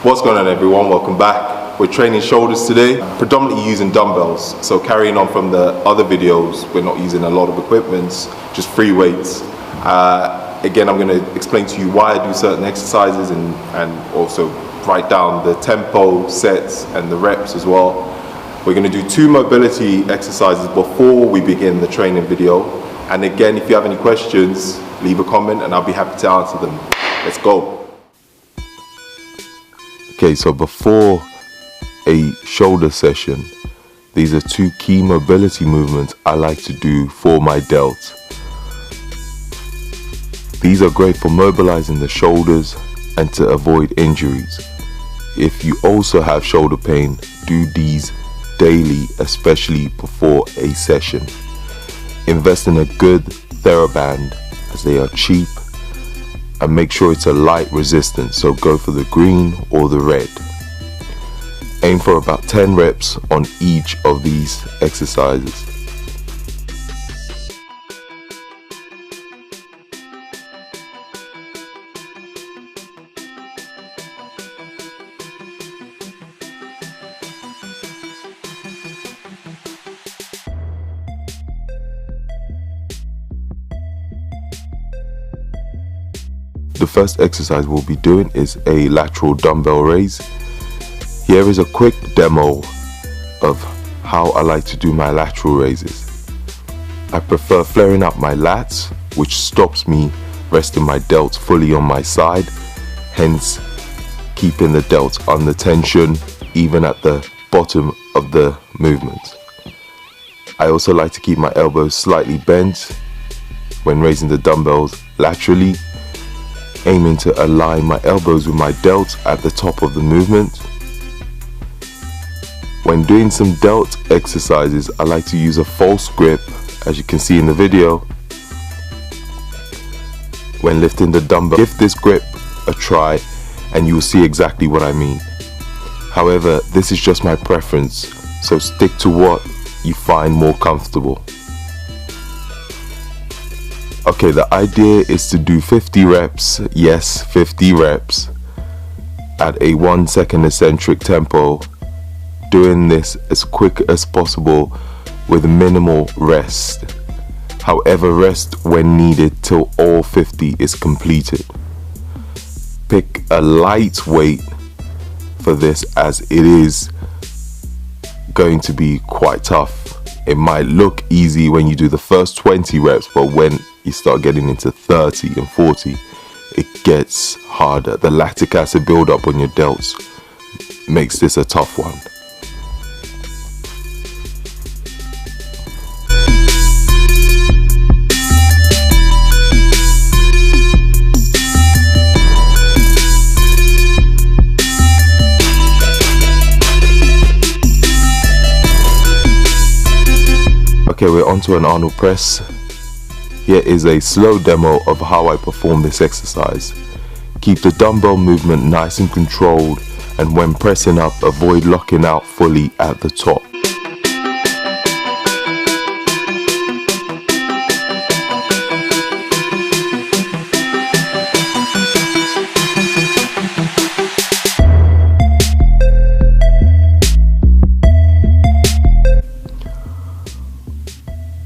What's going on, everyone? Welcome back. We're training shoulders today, predominantly using dumbbells. So carrying on from the other videos, we're not using a lot of equipment, just free weights. Again, I'm going to explain to you why I do certain exercises and also write down the tempo, sets and the reps as well. We're going to do 2 mobility exercises before we begin the training video. And again, if you have any questions, leave a comment and I'll be happy to answer them. Let's go. Okay, so before a shoulder session, these are 2 key mobility movements I like to do for my delts. These are great for mobilizing the shoulders and to avoid injuries. If you also have shoulder pain, do these daily, especially before a session. Invest in a good TheraBand as they are cheap, and make sure it's a light resistance, so go for the green or the red. Aim for about 10 reps on each of these exercises. The first exercise we'll be doing is a lateral dumbbell raise. Here is a quick demo of how I like to do my lateral raises. I prefer flaring up my lats, which stops me resting my delts fully on my side, hence keeping the delts under tension even at the bottom of the movement. I also like to keep my elbows slightly bent when raising the dumbbells laterally, aiming to align my elbows with my delts at the top of the movement. When doing some delt exercises, I like to use a false grip, as you can see in the video. When lifting the dumbbell, give this grip a try and you will see exactly what I mean. However, this is just my preference, so stick to what you find more comfortable. Okay, the idea is to do 50 reps, yes, 50 reps, at a 1 second eccentric tempo, doing this as quick as possible with minimal rest. However, rest when needed till all 50 is completed. Pick a light weight for this, as it is going to be quite tough. It might look easy when you do the first 20 reps, but when you start getting into 30 and 40, it gets harder. The lactic acid buildup on your delts makes this a tough one. Okay, we're onto an Arnold press. Here is a slow demo of how I perform this exercise. Keep the dumbbell movement nice and controlled, and when pressing up, avoid locking out fully at the top.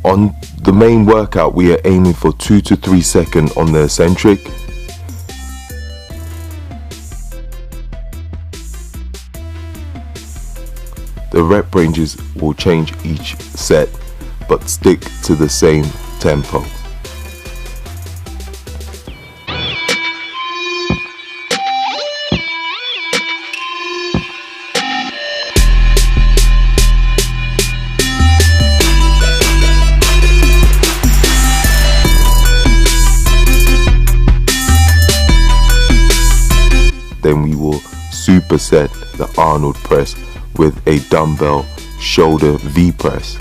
On the main workout, we are aiming for 2 to 3 seconds on the eccentric. The rep ranges will change each set, but stick to the same tempo. Then we will superset the Arnold press with a dumbbell shoulder V press.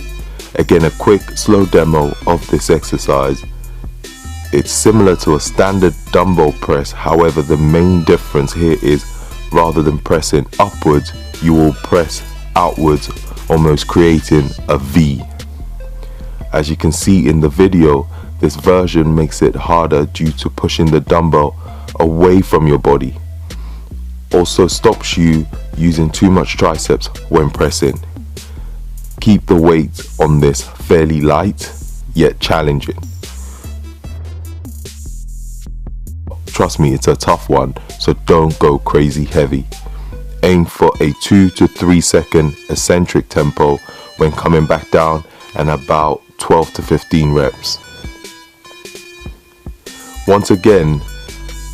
Again, a quick slow demo of this exercise. It's similar to a standard dumbbell press, however the main difference here is rather than pressing upwards, you will press outwards, almost creating a V. As you can see in the video, this version makes it harder due to pushing the dumbbell away from your body. also stops you using too much triceps when pressing. Keep the weight on this fairly light yet challenging. Trust me, it's a tough one, so don't go crazy heavy. Aim for a 2 to 3 second eccentric tempo when coming back down, and about 12 to 15 reps. Once again,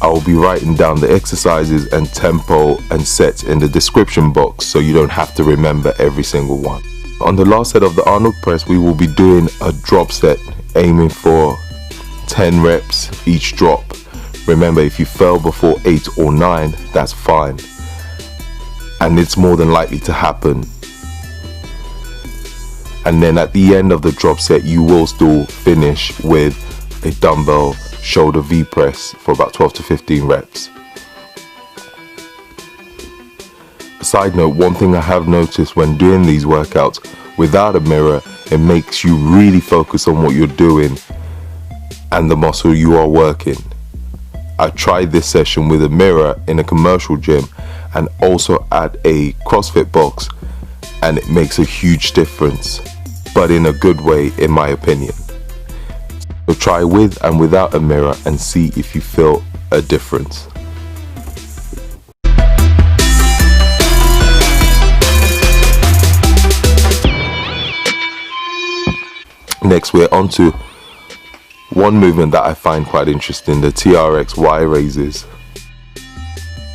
I will be writing down the exercises and tempo and sets in the description box so you don't have to remember every single one. On the last set of the Arnold press, we will be doing a drop set, aiming for 10 reps each drop. Remember, if you fell before 8 or 9, that's fine, and it's more than likely to happen. And then at the end of the drop set, you will still finish with a dumbbell shoulder V press for about 12 to 15 reps. Side note, one thing I have noticed when doing these workouts without a mirror, it makes you really focus on what you're doing and the muscle you are working. I tried this session with a mirror in a commercial gym and also at a CrossFit box, and it makes a huge difference, but in a good way in my opinion. So try with and without a mirror and see if you feel a difference. Next, we're on to one movement that I find quite interesting, the TRX Y raises.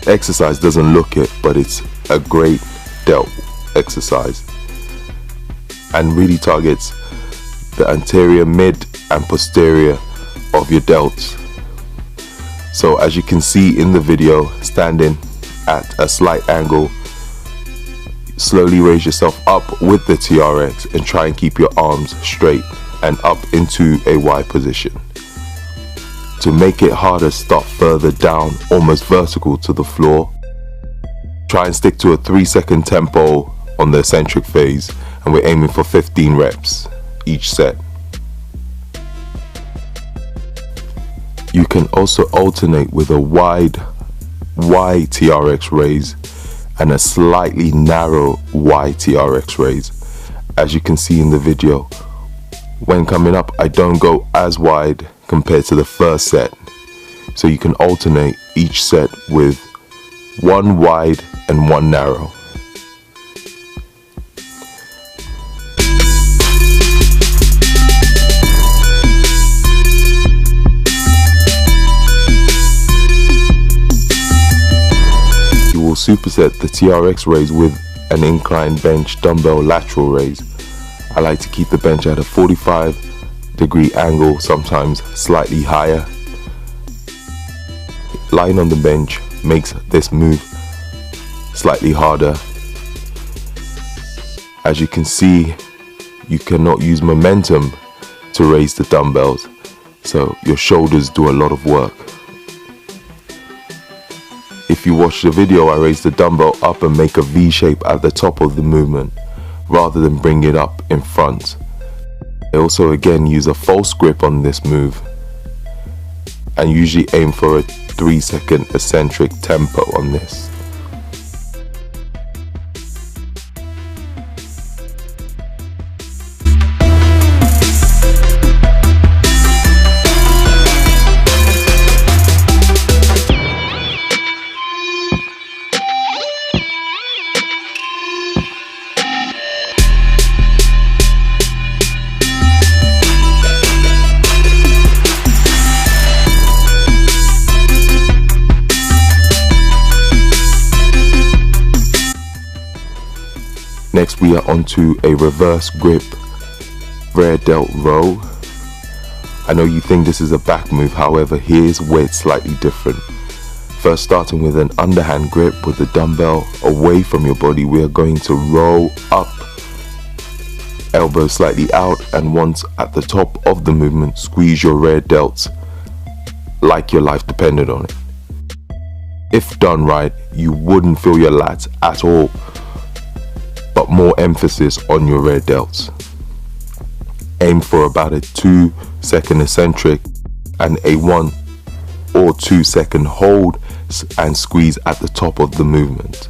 Exercise doesn't look it, but it's a great delt exercise and really targets the anterior, mid and posterior of your delts. So as you can see in the video, standing at a slight angle, slowly raise yourself up with the TRX and try and keep your arms straight and up into a Y position. To make it harder, start further down, almost vertical to the floor. Try and stick to a 3-second tempo on the eccentric phase, and we're aiming for 15 reps each set. You can also alternate with a wide Y TRX raise and a slightly narrow Y TRX raise. As you can see in the video, when coming up, I don't go as wide compared to the first set, so you can alternate each set with one wide and one narrow. You will superset the TRX raise with an incline bench dumbbell lateral raise. I like to keep the bench at a 45-degree angle, sometimes slightly higher. Lying on the bench makes this move slightly harder. As you can see, you cannot use momentum to raise the dumbbells, so your shoulders do a lot of work. If you watch the video, I raise the dumbbell up and make a V shape at the top of the movement, rather than bring it up in front. I also again use a false grip on this move and usually aim for a 3-second eccentric tempo on this. Next, we are onto a reverse grip rear delt row. I know you think this is a back move, however, here's where it's slightly different. First, starting with an underhand grip with the dumbbell away from your body, we are going to roll up, elbow slightly out, and once at the top of the movement, squeeze your rear delts like your life depended on it. If done right, you wouldn't feel your lats at all, but more emphasis on your rear delts. Aim for about a 2-second eccentric and a 1 or 2 second hold, and squeeze at the top of the movement.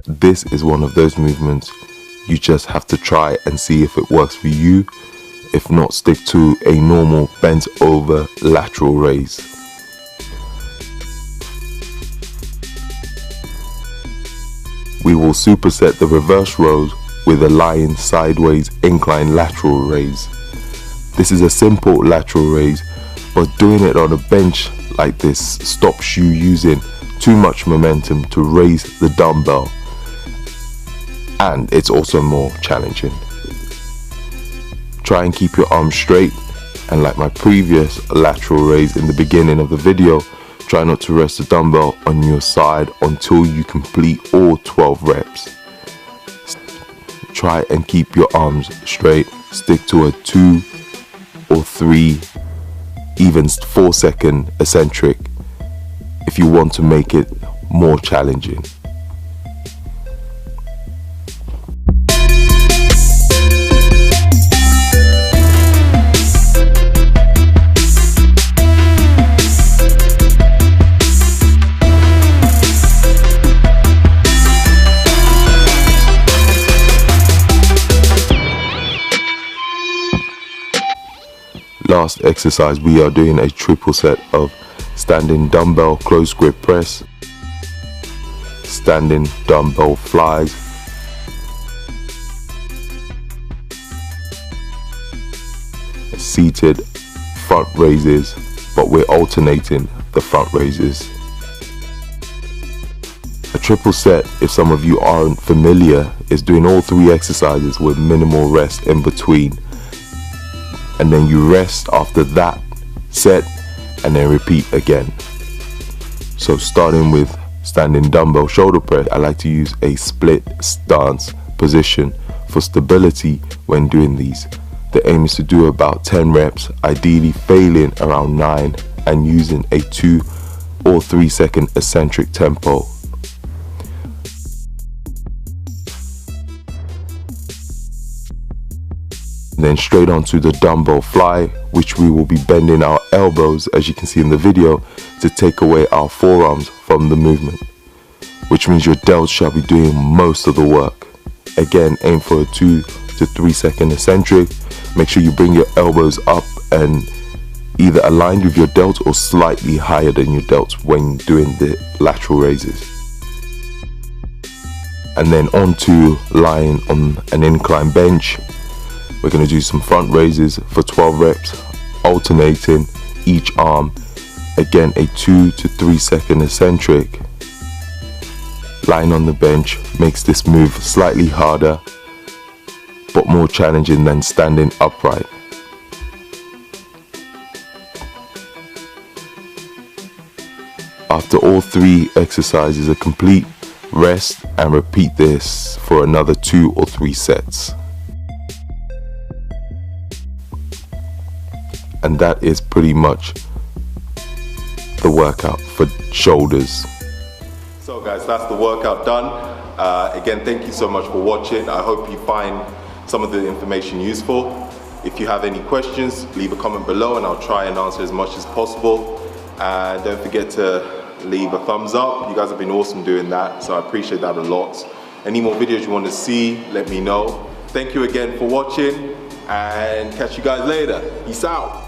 This is one of those movements you just have to try and see if it works for you. If not, stick to a normal bent over lateral raise. We will superset the reverse rows with a lying sideways incline lateral raise. This is a simple lateral raise, but doing it on a bench like this stops you using too much momentum to raise the dumbbell, and it's also more challenging. Try and keep your arms straight, and like my previous lateral raise in the beginning of the video, try not to rest the dumbbell on your side until you complete all 12 reps. Try and keep your arms straight. Stick to a 2 or 3, even 4-second eccentric if you want to make it more challenging. Last exercise, we are doing a triple set of standing dumbbell close grip press, standing dumbbell flies, seated front raises, but we're alternating the front raises. A triple set, if some of you aren't familiar, is doing all 3 exercises with minimal rest in between, and then you rest after that set and then repeat again. So starting with standing dumbbell shoulder press, I like to use a split stance position for stability when doing these. The aim is to do about 10 reps, ideally failing around 9 and using a 2 or 3 second eccentric tempo. Then straight onto the dumbbell fly, which we will be bending our elbows, as you can see in the video, to take away our forearms from the movement, which means your delts shall be doing most of the work. Again, aim for a 2 to 3 second eccentric. Make sure you bring your elbows up and either aligned with your delts or slightly higher than your delts when doing the lateral raises. And then onto lying on an incline bench. We're going to do some front raises for 12 reps, alternating each arm. Again, a 2 to 3 second eccentric. Lying on the bench makes this move slightly harder, but more challenging than standing upright. After all 3 exercises are complete, rest and repeat this for another 2 or 3 sets. And that is pretty much the workout for shoulders. So guys, that's the workout done. Again, thank you so much for watching. I hope you find some of the information useful. If you have any questions, leave a comment below and I'll try and answer as much as possible. And don't forget to leave a thumbs up. You guys have been awesome doing that, so I appreciate that a lot. Any more videos you want to see, let me know. Thank you again for watching and catch you guys later. Peace out.